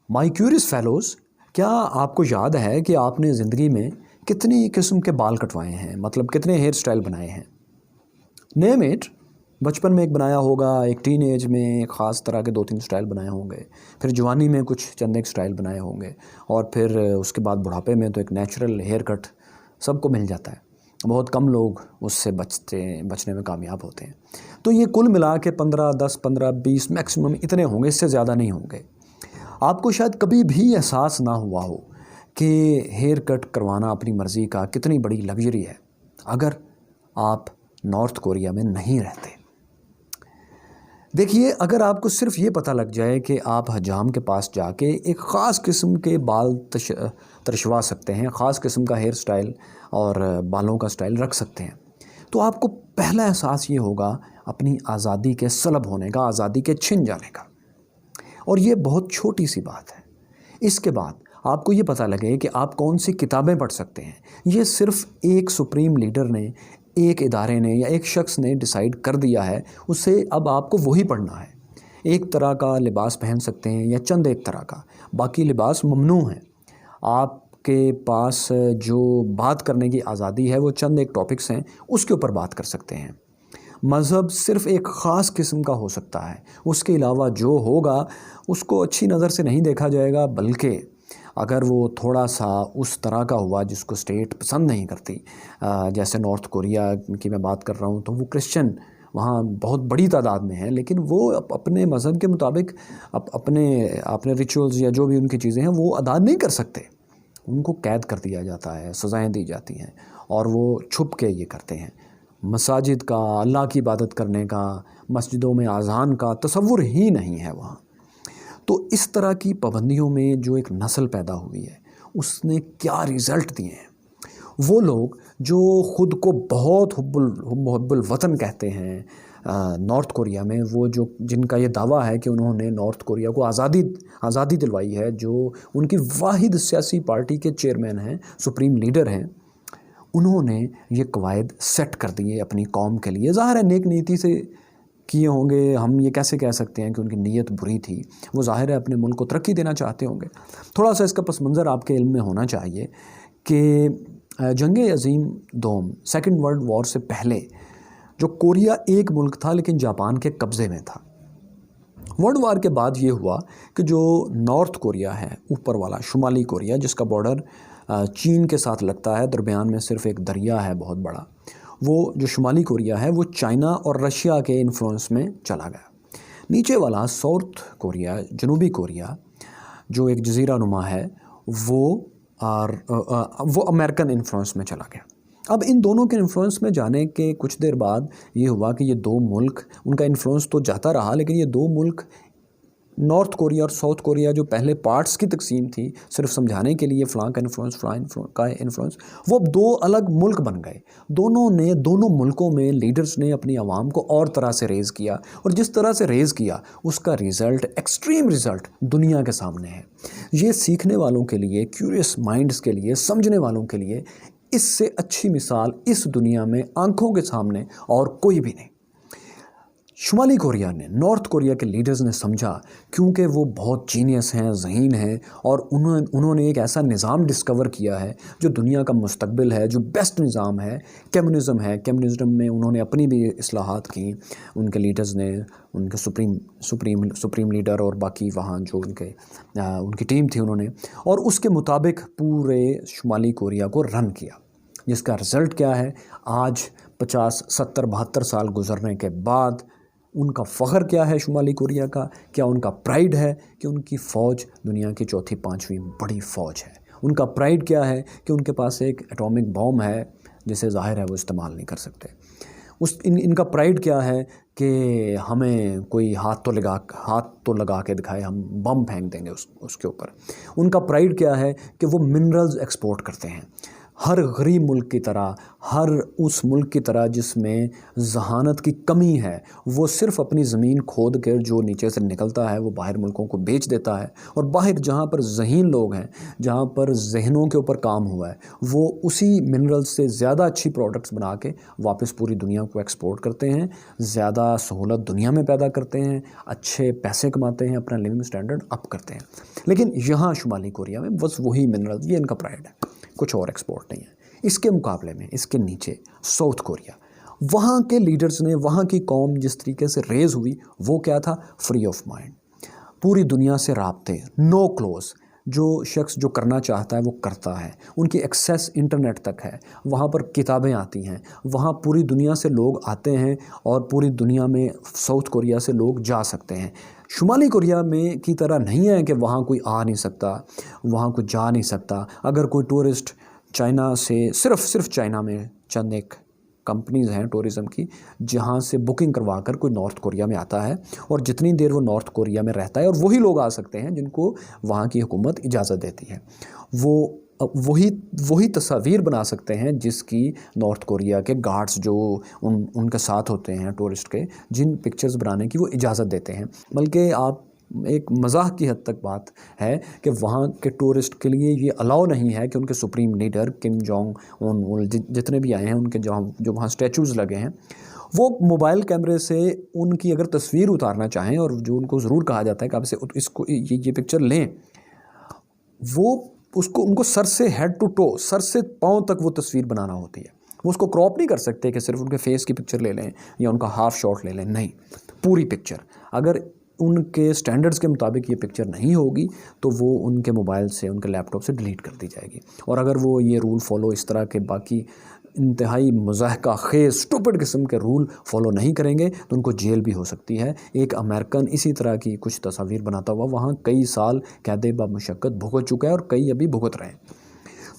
مائی cures fellows, کیا آپ کو یاد ہے کہ آپ نے زندگی میں کتنی قسم کے بال کٹوائے ہیں؟ مطلب کتنے ہیئر سٹائل بنائے ہیں؟ Name it. بچپن میں ایک بنایا ہوگا، ایک ٹین ایج میں ایک خاص طرح کے 2-3 سٹائل بنائے ہوں گے، پھر جوانی میں کچھ چند ایک سٹائل بنائے ہوں گے، اور پھر اس کے بعد بڑھاپے میں تو ایک نیچرل ہیئر کٹ سب کو مل جاتا ہے۔ بہت کم لوگ اس سے بچنے میں کامیاب ہوتے ہیں۔ تو یہ کل ملا کے 10 15 20 میکسیمم اتنے ہوں گے، اس سے زیادہ نہیں ہوں گے۔ آپ کو شاید کبھی بھی احساس نہ ہوا ہو کہ ہیئر کٹ کروانا اپنی مرضی کا کتنی بڑی لگژری ہے، اگر آپ نارتھ کوریا میں نہیں رہتے۔ دیکھیے، اگر آپ کو صرف یہ پتہ لگ جائے کہ آپ حجام کے پاس جا کے ایک خاص قسم کے بال ترشوا سکتے ہیں، خاص قسم کا ہیئر سٹائل اور بالوں کا سٹائل رکھ سکتے ہیں، تو آپ کو پہلا احساس یہ ہوگا اپنی آزادی کے سلب ہونے کا، آزادی کے چھن جانے کا۔ اور یہ بہت چھوٹی سی بات ہے۔ اس کے بعد آپ کو یہ پتہ لگے کہ آپ کون سی کتابیں پڑھ سکتے ہیں۔ یہ صرف ایک سپریم لیڈر نے، ایک ادارے نے یا ایک شخص نے ڈیسائیڈ کر دیا ہے، اس سے اب آپ کو وہی پڑھنا ہے۔ ایک طرح کا لباس پہن سکتے ہیں یا چند ایک طرح کا، باقی لباس ممنوع ہیں۔ آپ کے پاس جو بات کرنے کی آزادی ہے وہ چند ایک ٹاپکس ہیں، اس کے اوپر بات کر سکتے ہیں۔ مذہب صرف ایک خاص قسم کا ہو سکتا ہے، اس کے علاوہ جو ہوگا اس کو اچھی نظر سے نہیں دیکھا جائے گا، بلکہ اگر وہ تھوڑا سا اس طرح کا ہوا جس کو اسٹیٹ پسند نہیں کرتی، جیسے نارتھ کوریا کی میں بات کر رہا ہوں، تو وہ کرسچن وہاں بہت بڑی تعداد میں ہیں، لیکن وہ اپنے مذہب کے مطابق اپنے ریچولز یا جو بھی ان کی چیزیں ہیں وہ ادا نہیں کر سکتے۔ ان کو قید کر دیا جاتا ہے، سزائیں دی جاتی ہیں، اور وہ چھپ کے یہ کرتے ہیں۔ مساجد کا، اللہ کی عبادت کرنے کا، مسجدوں میں اذان کا تصور ہی نہیں ہے وہاں۔ تو اس طرح کی پابندیوں میں جو ایک نسل پیدا ہوئی ہے، اس نے کیا رزلٹ دیے ہیں۔ وہ لوگ جو خود کو بہت محب الوطن کہتے ہیں نارتھ کوریا میں، وہ جن کا یہ دعویٰ ہے کہ انہوں نے نارتھ کوریا کو آزادی دلوائی ہے، جو ان کی واحد سیاسی پارٹی کے چیئرمین ہیں، سپریم لیڈر ہیں، انہوں نے یہ قواعد سیٹ کر دیے اپنی قوم کے لیے۔ ظاہر ہے نیک نیتی سے کیے ہوں گے، ہم یہ کیسے کہہ سکتے ہیں کہ ان کی نیت بری تھی؟ وہ ظاہر ہے اپنے ملک کو ترقی دینا چاہتے ہوں گے۔ تھوڑا سا اس کا پس منظر آپ کے علم میں ہونا چاہیے کہ جنگ عظیم دوم، سیکنڈ ورلڈ وار سے پہلے جو کوریا ایک ملک تھا لیکن جاپان کے قبضے میں تھا۔ ورلڈ وار کے بعد یہ ہوا کہ جو نارتھ کوریا ہے، اوپر والا شمالی کوریا، جس کا بارڈر چین کے ساتھ لگتا ہے، درمیان میں صرف ایک دریا ہے بہت بڑا، وہ جو شمالی کوریا ہے وہ چائنا اور رشیا کے انفلوئنس میں چلا گیا۔ نیچے والا ساؤتھ کوریا، جنوبی کوریا، جو ایک جزیرہ نما ہے، وہ امریکن انفلوئنس میں چلا گیا۔ اب ان دونوں کے انفلوئنس میں جانے کے کچھ دیر بعد یہ ہوا کہ یہ دو ملک، ان کا انفلوئنس تو جاتا رہا، لیکن یہ دو ملک، نارتھ کوریا اور ساؤتھ کوریا، جو پہلے پارٹس کی تقسیم تھی صرف سمجھانے کے لیے فلاں کا انفلوئنس فلاں کا انفلوئنس، وہ اب دو الگ ملک بن گئے۔ دونوں ملکوں میں لیڈرز نے اپنی عوام کو اور طرح سے ریز کیا، اور جس طرح سے ریز کیا اس کا رزلٹ، ایکسٹریم رزلٹ دنیا کے سامنے ہے۔ یہ سیکھنے والوں کے لیے، کیوریس مائنڈز کے لیے، سمجھنے والوں کے لیے اس سے اچھی مثال اس دنیا میں آنکھوں کے سامنے اور کوئی بھی نہیں۔ شمالی کوریا نے، نارتھ کوریا کے لیڈرز نے سمجھا، کیونکہ وہ بہت جینیس ہیں، ذہین ہیں، اور انہوں نے ایک ایسا نظام ڈسکور کیا ہے جو دنیا کا مستقبل ہے، جو بیسٹ نظام ہے، کمیونزم ہے۔ کمیونزم میں انہوں نے اپنی بھی اصلاحات کی، ان کے لیڈرز نے، ان کے سپریم لیڈر اور باقی وہاں جو ان کی ٹیم تھی، انہوں نے، اور اس کے مطابق پورے شمالی کوریا کو رن کیا، جس کا رزلٹ کیا ہے؟ آج 50 70 72 سال گزرنے کے بعد ان کا فخر کیا ہے شمالی کوریا کا؟ کیا ان کا پرائیڈ ہے کہ ان کی فوج دنیا کی چوتھی پانچویں بڑی فوج ہے؟ ان کا پرائیڈ کیا ہے کہ ان کے پاس ایک ایٹامک بام ہے جسے ظاہر ہے وہ استعمال نہیں کر سکتے؟ ان کا پرائیڈ کیا ہے کہ ہمیں کوئی ہاتھ تو لگا کے دکھائے، ہم بم پھینک دیں گے اس کے اوپر؟ ان کا پرائیڈ کیا ہے کہ وہ منرلز ایکسپورٹ کرتے ہیں، ہر غریب ملک کی طرح، ہر اس ملک کی طرح جس میں ذہانت کی کمی ہے، وہ صرف اپنی زمین کھود کر جو نیچے سے نکلتا ہے وہ باہر ملکوں کو بیچ دیتا ہے، اور باہر جہاں پر ذہین لوگ ہیں، جہاں پر ذہنوں کے اوپر کام ہوا ہے، وہ اسی منرل سے زیادہ اچھی پروڈکٹس بنا کے واپس پوری دنیا کو ایکسپورٹ کرتے ہیں، زیادہ سہولت دنیا میں پیدا کرتے ہیں، اچھے پیسے کماتے ہیں، اپنا لیونگ سٹینڈرڈ اپ کرتے ہیں۔ لیکن یہاں شمالی کوریا میں بس وہی منرل، یہ ان کا پرائڈ ہے، کچھ اور ایکسپورٹ نہیں ہے۔ اس کے مقابلے میں، اس کے نیچے ساؤتھ کوریا، وہاں کے لیڈرز نے، وہاں کی قوم جس طریقے سے ریز ہوئی وہ کیا تھا؟ فری آف مائنڈ، پوری دنیا سے رابطے، نو کلوز، جو شخص جو کرنا چاہتا ہے وہ کرتا ہے، ان کی ایکسیس انٹرنیٹ تک ہے، وہاں پر کتابیں آتی ہیں، وہاں پوری دنیا سے لوگ آتے ہیں اور پوری دنیا میں ساؤتھ کوریا سے لوگ جا سکتے ہیں۔ شمالی کوریا میں کی طرح نہیں ہے کہ وہاں کوئی آ نہیں سکتا، وہاں کوئی جا نہیں سکتا۔ اگر کوئی ٹورسٹ چائنا سے، صرف چائنا میں چند ایک کمپنیز ہیں ٹورزم کی جہاں سے بکنگ کروا کر کوئی نارتھ کوریا میں آتا ہے، اور جتنی دیر وہ نارتھ کوریا میں رہتا ہے، اور وہی لوگ آ سکتے ہیں جن کو وہاں کی حکومت اجازت دیتی ہے، وہ وہی تصاویر بنا سکتے ہیں جس کی نارتھ کوریا کے گارڈز جو ان کے ساتھ ہوتے ہیں ٹورسٹ کے، جن پکچرز بنانے کی وہ اجازت دیتے ہیں۔ بلکہ آپ ایک مزاح کی حد تک بات ہے کہ وہاں کے ٹورسٹ کے لیے یہ الاؤ نہیں ہے کہ ان کے supreme leader Kim Jong Un جتنے بھی آئے ہیں، ان کے جو وہاں اسٹیچوز لگے ہیں، وہ موبائل کیمرے سے ان کی اگر تصویر اتارنا چاہیں، اور جو ان کو ضرور کہا جاتا ہے کہ آپ اس کو یہ پکچر لیں، وہ ان کو سر سے ہیڈ ٹو ٹو، سر سے پاؤں تک وہ تصویر بنانا ہوتی ہے۔ وہ اس کو کراپ نہیں کر سکتے کہ صرف ان کے فیس کی پکچر لے لیں یا ان کا ہاف شاٹ لے لیں، نہیں، پوری پکچر۔ اگر ان کے سٹینڈرڈز کے مطابق یہ پکچر نہیں ہوگی تو وہ ان کے موبائل سے، ان کے لیپ ٹاپ سے ڈیلیٹ کر دی جائے گی۔ اور اگر وہ یہ رول فالو، اس طرح کے باقی انتہائی مضحکہ خیز اسٹوپڈ قسم کے رول فالو نہیں کریں گے تو ان کو جیل بھی ہو سکتی ہے۔ ایک امریکن اسی طرح کی کچھ تصاویر بناتا ہوا وہاں کئی سال قید بمشقت بھگت چکا ہے، اور کئی ابھی بھگت رہے ہیں۔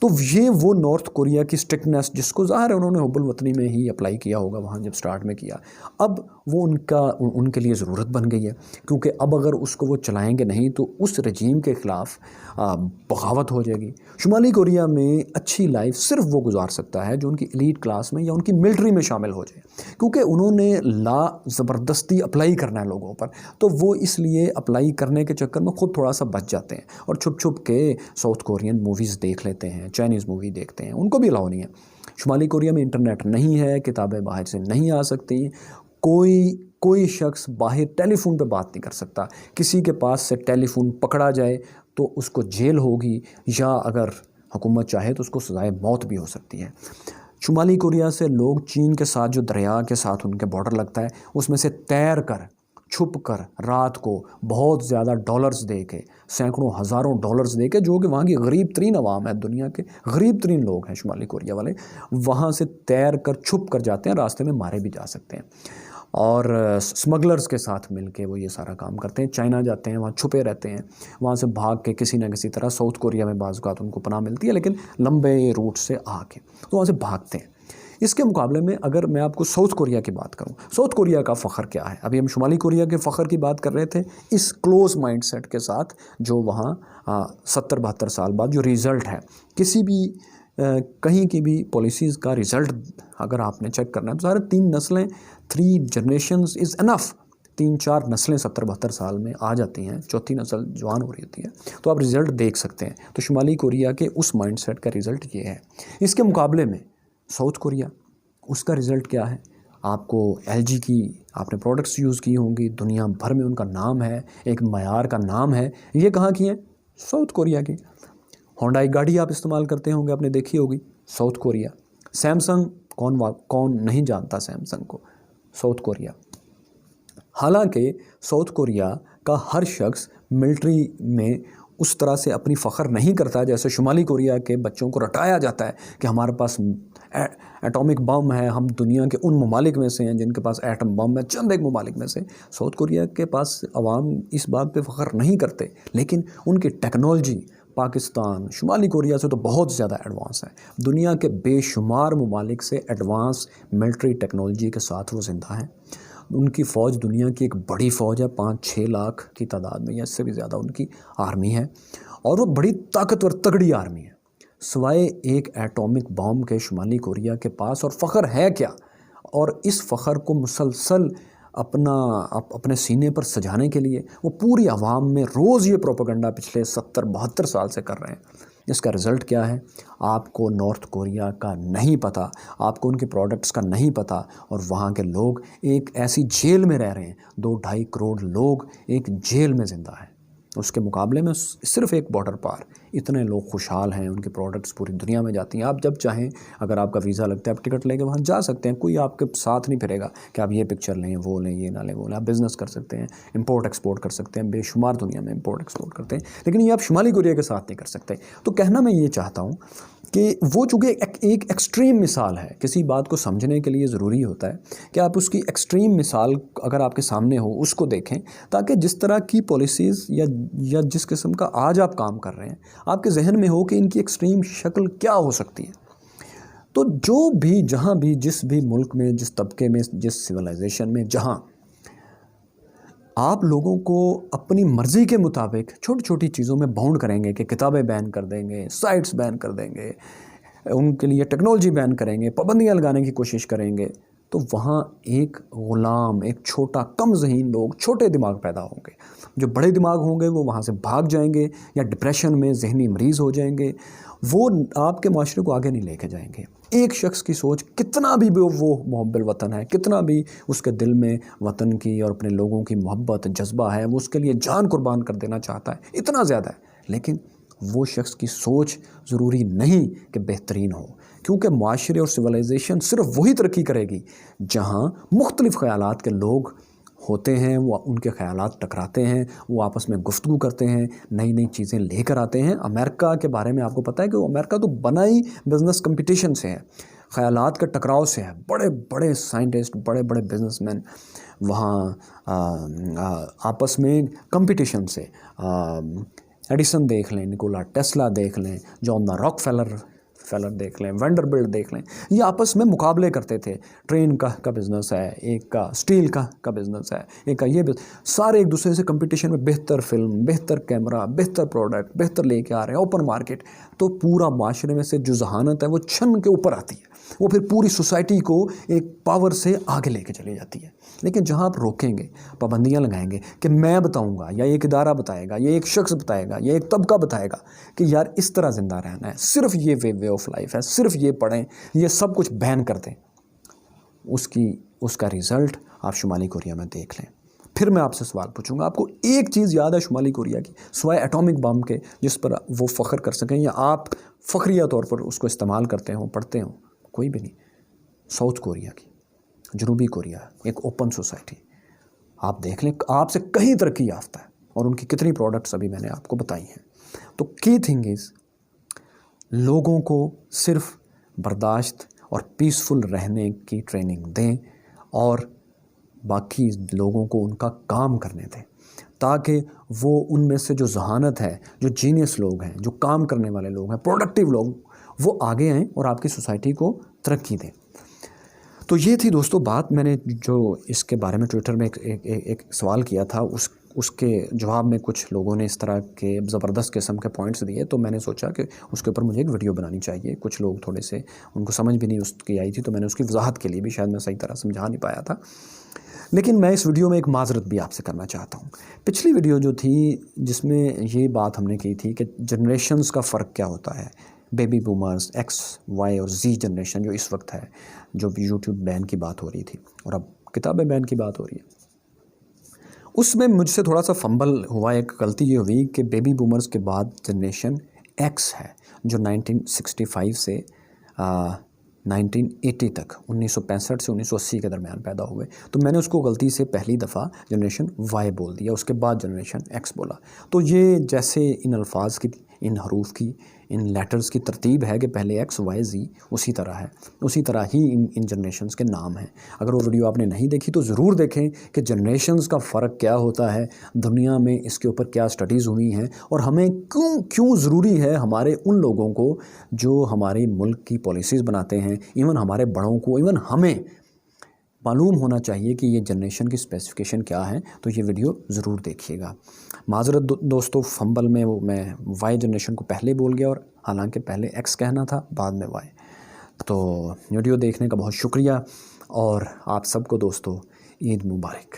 تو یہ وہ نارتھ کوریا کی سٹرکٹنس، جس کو ظاہر ہے انہوں نے حب الوطنی میں ہی اپلائی کیا ہوگا وہاں جب سٹارٹ میں کیا، اب وہ ان کے لیے ضرورت بن گئی ہے، کیونکہ اب اگر اس کو وہ چلائیں گے نہیں تو اس رجیم کے خلاف بغاوت ہو جائے گی۔ شمالی کوریا میں اچھی لائف صرف وہ گزار سکتا ہے جو ان کی ایلیٹ کلاس میں یا ان کی ملٹری میں شامل ہو جائے، کیونکہ انہوں نے لا زبردستی اپلائی کرنا ہے لوگوں پر، تو وہ اس لیے اپلائی کرنے کے چکر میں خود تھوڑا سا بچ جاتے ہیں، اور چھپ چھپ کے ساؤتھ کورین موویز دیکھ لیتے ہیں، چائنیز مووی دیکھتے ہیں، ان کو بھی الاؤ نہیں ہے۔ شمالی کوریا میں انٹرنیٹ نہیں ہے، کتابیں باہر سے نہیں آ سکتی، کوئی شخص باہر ٹیلی فون پہ بات نہیں کر سکتا، کسی کے پاس سے ٹیلی فون پکڑا جائے تو اس کو جیل ہوگی، یا اگر حکومت چاہے تو اس کو سزائے موت بھی ہو سکتی ہے۔ شمالی کوریا سے لوگ چین کے ساتھ، جو دریا کے ساتھ ان کے بارڈر لگتا ہے، اس میں سے تیر کر، چھپ کر، رات کو بہت زیادہ ڈالرز دے کے، سینکڑوں ہزاروں ڈالرز دے کے، جو کہ وہاں کی غریب ترین عوام ہے، دنیا کے غریب ترین لوگ ہیں شمالی کوریا والے، وہاں سے تیر کر چھپ کر جاتے ہیں، راستے میں مارے بھی جا سکتے ہیں، اور اسمگلرز کے ساتھ مل کے وہ یہ سارا کام کرتے ہیں۔ چائنا جاتے ہیں، وہاں چھپے رہتے ہیں، وہاں سے بھاگ کے کسی نہ کسی طرح ساؤتھ کوریا میں بعض اوقات ان کو پناہ ملتی ہے، لیکن لمبے روٹ سے آ کے تو وہاں سے بھاگتے ہیں۔ اس کے مقابلے میں اگر میں آپ کو ساؤتھ کوریا کی بات کروں، ساؤتھ کوریا کا فخر کیا ہے؟ ابھی ہم شمالی کوریا کے فخر کی بات کر رہے تھے، اس کلوز مائنڈ سیٹ کے ساتھ جو وہاں 70-72 سال بعد جو ریزلٹ ہے، کسی بھی کہیں کی بھی پالیسیز کا ریزلٹ اگر آپ نے چیک کرنا ہے تو سارے 3 نسلیں، 3 جنریشنز از انف، 3-4 نسلیں 70-72 سال میں آ جاتی ہیں، چوتھی نسل جوان ہو رہی ہوتی ہے، تو آپ ریزلٹ دیکھ سکتے ہیں۔ تو شمالی کوریا کے اس مائنڈ سیٹ کا ریزلٹ یہ ہے۔ اس کے مقابلے میں ساؤتھ کوریا، اس کا ریزلٹ کیا ہے؟ آپ کو LG کی آپ نے پروڈکٹس یوز کی ہوں گی، دنیا بھر میں ان کا نام ہے، ایک معیار کا نام ہے، یہ کہاں کی ہیں؟ ساؤتھ کوریا کی۔ ہونڈائی گاڑی آپ استعمال کرتے ہوں گے، آپ نے دیکھی ہوگی، ساؤتھ کوریا۔ سیمسنگ، کون نہیں جانتا سیمسنگ کو؟ South Korea. حالانکہ ساؤتھ کوریا کا ہر شخص ملٹری میں اس طرح سے اپنی فخر نہیں کرتا جیسے شمالی کوریا کے بچوں کو رٹایا جاتا ہے کہ ہمارے پاس ایٹامک بم ہے، ہم دنیا کے ان ممالک میں سے ہیں جن کے پاس ایٹم بم ہے، چند ایک ممالک میں سے۔ ساؤتھ کوریا کے پاس عوام اس بات پہ فخر نہیں کرتے، لیکن ان کی ٹیکنالوجی پاکستان، شمالی کوریا سے تو بہت زیادہ ایڈوانس ہے، دنیا کے بے شمار ممالک سے ایڈوانس ملٹری ٹیکنالوجی کے ساتھ وہ زندہ ہیں۔ ان کی فوج دنیا کی ایک بڑی فوج ہے، 5-6 لاکھ کی تعداد میں یا اس سے بھی زیادہ ان کی آرمی ہے، اور وہ بڑی طاقتور تگڑی آرمی ہے۔ سوائے ایک ایٹامک بام کے شمالی کوریا کے پاس، اور فخر ہے کیا، اور اس فخر کو مسلسل اپنے سینے پر سجانے کے لیے وہ پوری عوام میں روز یہ پروپیگنڈا پچھلے 70-72 سال سے کر رہے ہیں۔ اس کا رزلٹ کیا ہے؟ آپ کو نارتھ کوریا کا نہیں پتہ، آپ کو ان کے پروڈکٹس کا نہیں پتہ، اور وہاں کے لوگ ایک ایسی جیل میں رہ رہے ہیں، 2-2.5 کروڑ لوگ ایک جیل میں زندہ ہیں۔ اس کے مقابلے میں صرف ایک بارڈر پار اتنے لوگ خوشحال ہیں، ان کے پروڈکٹس پوری دنیا میں جاتی ہیں۔ آپ جب چاہیں، اگر آپ کا ویزا لگتا ہے، آپ ٹکٹ لے کے وہاں جا سکتے ہیں، کوئی آپ کے ساتھ نہیں پھرے گا کہ آپ یہ پکچر لیں، وہ لیں، یہ نہ لیں، وہ لیں۔ آپ بزنس کر سکتے ہیں، امپورٹ ایکسپورٹ کر سکتے ہیں، بے شمار دنیا میں امپورٹ ایکسپورٹ کرتے ہیں، لیکن یہ آپ شمالی کوریا کے ساتھ نہیں کر سکتے۔ تو کہنا میں یہ چاہتا ہوں کہ وہ چونکہ ایک ایکسٹریم مثال ہے، کسی بات کو سمجھنے کے لیے ضروری ہوتا ہے کہ آپ اس کی ایکسٹریم مثال اگر آپ کے سامنے ہو اس کو دیکھیں، تاکہ جس طرح کی پالیسیز یا جس قسم کا آج آپ کام کر رہے ہیں، آپ کے ذہن میں ہو کہ ان کی ایکسٹریم شکل کیا ہو سکتی ہے۔ تو جو بھی، جہاں بھی، جس بھی ملک میں، جس طبقے میں، جس سویلائزیشن میں، جہاں آپ لوگوں کو اپنی مرضی کے مطابق چھوٹی چھوٹی چیزوں میں باؤنڈ کریں گے کہ کتابیں بین کر دیں گے، سائٹس بین کر دیں گے، ان کے لیے ٹیکنالوجی بین کریں گے، پابندیاں لگانے کی کوشش کریں گے، تو وہاں ایک غلام، ایک چھوٹا کم ذہین لوگ، چھوٹے دماغ پیدا ہوں گے۔ جو بڑے دماغ ہوں گے وہ وہاں سے بھاگ جائیں گے، یا ڈپریشن میں ذہنی مریض ہو جائیں گے، وہ آپ کے معاشرے کو آگے نہیں لے کے جائیں گے۔ ایک شخص کی سوچ کتنا بھی وہ محب الوطن ہے، کتنا بھی اس کے دل میں وطن کی اور اپنے لوگوں کی محبت، جذبہ ہے، وہ اس کے لیے جان قربان کر دینا چاہتا ہے، اتنا زیادہ ہے، لیکن وہ شخص کی سوچ ضروری نہیں کہ بہترین ہو، کیونکہ معاشرے اور سویلائزیشن صرف وہی ترقی کرے گی جہاں مختلف خیالات کے لوگ ہوتے ہیں، وہ ان کے خیالات ٹکراتے ہیں، وہ آپس میں گفتگو کرتے ہیں، نئی نئی چیزیں لے کر آتے ہیں۔ امریکہ کے بارے میں آپ کو پتہ ہے کہ وہ امریکہ تو بنا ہی بزنس کمپٹیشن سے ہے، خیالات کے ٹکراؤ سے ہے۔ بڑے بڑے سائنٹسٹ، بڑے بڑے بزنس مین وہاں آپس میں کمپٹیشن سے، ایڈیسن دیکھ لیں، نکولا ٹیسلا دیکھ لیں، جان دا راک فیلر دیکھ لیں، وینڈر بلٹ دیکھ لیں، یہ آپس میں مقابلے کرتے تھے۔ ٹرین کا بزنس ہے، ایک کا اسٹیل کا بزنس ہے، ایک کا یہ سارے ایک دوسرے سے کمپٹیشن میں، بہتر فلم، بہتر کیمرہ، بہتر پروڈکٹ، بہتر لے کے آ رہے ہیں، اوپن مارکیٹ۔ تو پورا معاشرے میں سے جو ذہانت ہے وہ چھن کے اوپر آتی ہے، وہ پھر پوری سوسائٹی کو ایک پاور سے آگے لے کے چلی جاتی ہے۔ لیکن جہاں آپ روکیں گے، پابندیاں لگائیں گے کہ میں بتاؤں گا، یا ایک ادارہ بتائے گا، یا ایک شخص بتائے گا، یا ایک طبقہ بتائے گا کہ یار اس طرح زندہ رہنا ہے، صرف یہ وے آف لائف ہے، صرف یہ پڑھیں، یہ سب کچھ بین کر دیں، اس کا رزلٹ آپ شمالی کوریا میں دیکھ لیں۔ پھر میں آپ سے سوال پوچھوں گا، آپ کو ایک چیز یاد ہے شمالی کوریا کی سوائے ایٹامک بم کے جس پر وہ فخر کر سکیں، یا آپ فخریہ طور پر اس کو استعمال کرتے ہوں، پڑھتے ہوں؟ کوئی بھی نہیں۔ ساؤتھ کوریا کی، جنوبی کوریا، ایک اوپن سوسائٹی، آپ دیکھ لیں، آپ سے کہیں ترقی یافتہ ہے، اور ان کی کتنی پروڈکٹس ابھی میں نے آپ کو بتائی ہیں۔ تو کی تھنگ از، لوگوں کو صرف برداشت اور پیسفل رہنے کی ٹریننگ دیں، اور باقی لوگوں کو ان کا کام کرنے دیں، تاکہ وہ ان میں سے جو ذہانت ہے، جو جینیس لوگ ہیں، جو کام کرنے والے لوگ ہیں، پروڈکٹیو لوگ، وہ آگے آئیں اور آپ کی سوسائٹی کو ترقی دیں۔ تو یہ تھی دوستو بات، میں نے جو اس کے بارے میں ٹویٹر میں ایک سوال کیا تھا، اس کے جواب میں کچھ لوگوں نے اس طرح کے زبردست قسم کے پوائنٹس دیے، تو میں نے سوچا کہ اس کے اوپر مجھے ایک ویڈیو بنانی چاہیے۔ کچھ لوگ تھوڑے سے ان کو سمجھ بھی نہیں اس کی آئی تھی، تو میں نے اس کی وضاحت کے لیے بھی شاید میں صحیح طرح سمجھا نہیں پایا تھا، لیکن میں اس ویڈیو میں ایک معذرت بھی آپ سے کرنا چاہتا ہوں۔ پچھلی ویڈیو جو تھی جس میں یہ بات ہم نے کی تھی کہ جنریشنز کا فرق کیا ہوتا ہے، بیبی بومرز، ایکس، وائی اور زی جنریشن جو اس وقت ہے، جو یوٹیوب بین کی بات ہو رہی تھی، اور اب کتابیں بین کی بات ہو رہی ہے، اس میں مجھ سے تھوڑا سا فمبل ہوا۔ ایک غلطی یہ ہوئی کہ بیبی بومرز کے بعد جنریشن ایکس ہے، جو 1965 سے 1980 تک، 1965 سے 1980 کے درمیان پیدا ہوئے، تو میں نے اس کو غلطی سے پہلی دفعہ جنریشن وائی بول دیا، اس کے بعد جنریشن ایکس بولا۔ تو یہ جیسے ان الفاظ کی، ان حروف کی، ان لیٹرز کی ترتیب ہے کہ پہلے ایکس، وائی، زی، اسی طرح ہے، اسی طرح ہی ان جنریشنز کے نام ہیں۔ اگر وہ ویڈیو آپ نے نہیں دیکھی تو ضرور دیکھیں کہ جنریشنز کا فرق کیا ہوتا ہے، دنیا میں اس کے اوپر کیا سٹڈیز ہوئی ہیں، اور ہمیں کیوں ضروری ہے ہمارے ان لوگوں کو جو ہمارے ملک کی پالیسیز بناتے ہیں، ایون ہمارے بڑوں کو، ایون ہمیں معلوم ہونا چاہیے کہ یہ جنریشن کی اسپیسیفکیشن کیا ہے، تو یہ ویڈیو ضرور دیکھیے گا۔ معذرت دوستو، فمبل میں میں وائی جنریشن کو پہلے بول گیا، اور حالانکہ پہلے ایکس کہنا تھا، بعد میں وائی۔ تو ویڈیو دیکھنے کا بہت شکریہ، اور آپ سب کو دوستو عید مبارک۔